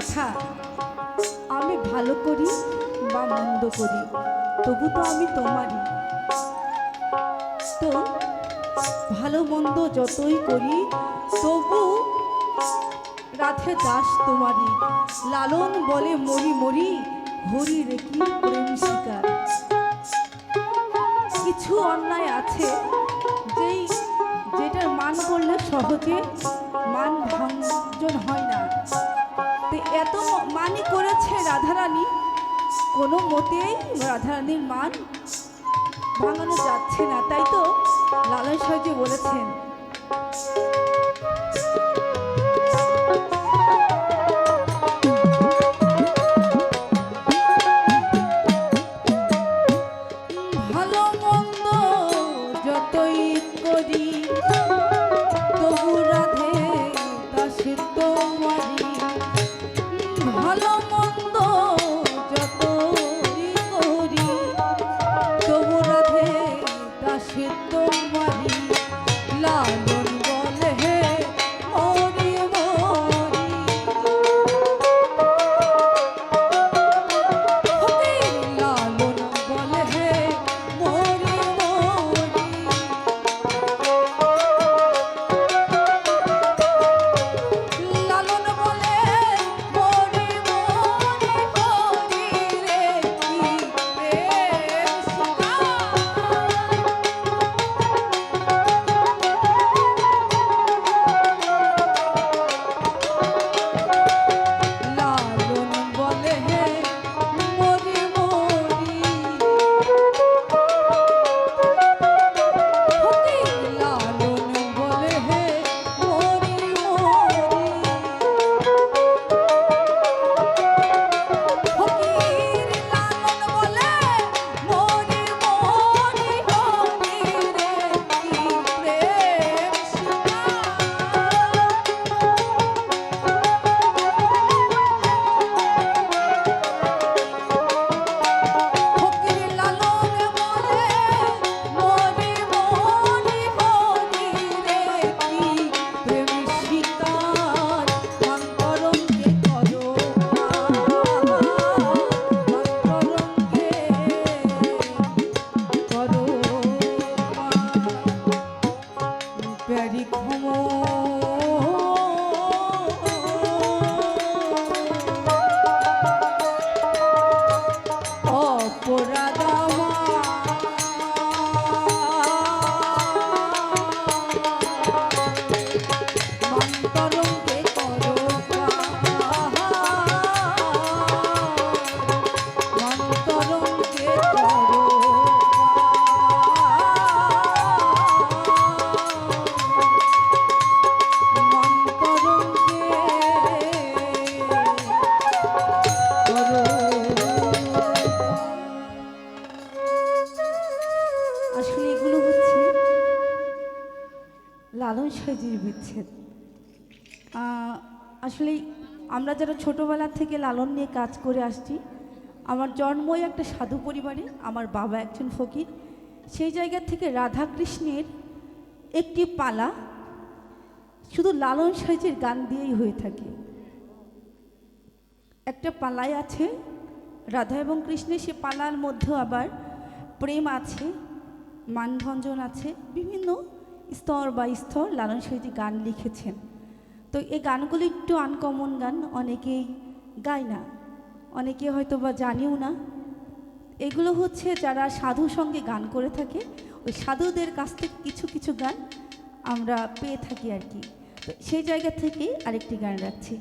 কথা, আমি ভালো করি বা মন্দ করি তবু তো আমি তোমারই। তো ভালো মন্দ যতই করি তবু রাধে দাস তোমারই। লালন বলে মরি মরি, হরি রে কি প্রেম শিকার। কিছু অন্যায় আছে যেটার মান করলে সহজে মান ভাঙন হয় না। তো এত মানই করেছে রাধারানী, কোনো মতেই রাধারানীর মান ভাঙানো যাচ্ছে না। তাই তো লালন সাহেবজি বলেছেন, ভালো মন্দ যতই করি তবু রাধে দাসে তোমারি। ভালো মন্দ যতই করি তবু রাধে দাসে তোমারি। লালন বলে হে মরি মরি, লালন বলে হে মরি মরি। লালন বলে মরি মরি, হরি রে কি প্রেম শিকার। লালন বলে হে মরি মরি, লালন বলে হে মরি মরি। ফকির লালন বলে মরি মরি, হরি রে কি প্রেম শিকার। ফকির লালন বলে মরি মরি, হরি রে কি প্রেম শিকার। মন্তরঙ্গে করো মন্তরঙ্গে করো প্যারি ক্ষম অপরাধ মন্তরঙ্গে করো মন্তরঙ্গে করো আসলে এগুলো হচ্ছে লালন সাহেজির বিচ্ছেদ। আসলে আমরা যারা ছোটোবেলা থেকে লালন নিয়ে কাজ করে আসছি, আমার জন্মই একটা সাধু পরিবারে, আমার বাবা একজন ফকির। সেই জায়গা থেকে রাধা কৃষ্ণের একটি পালা শুধু লালন সাহেজির গান দিয়েই হয়ে থাকে। একটা পালায় আছে রাধা এবং কৃষ্ণের, সে পালার মধ্যেও আবার প্রেম আছে, মানভঞ্জন আছে, বিভিন্ন স্তর বা স্তর লালন সাহেজি গান লিখেছেন। তো এই গানগুলি একটু আনকমন গান, অনেকেই গায় না, অনেকে হয়তো বা জানেও না। এগুলো হচ্ছে যারা সাধু সঙ্গে গান করে থাকে, ওই সাধুদের কাছ থেকে কিছু কিছু গান আমরা পেয়ে থাকি আর কি। তো সেই জায়গা থেকেই আরেকটি গান রাখছি।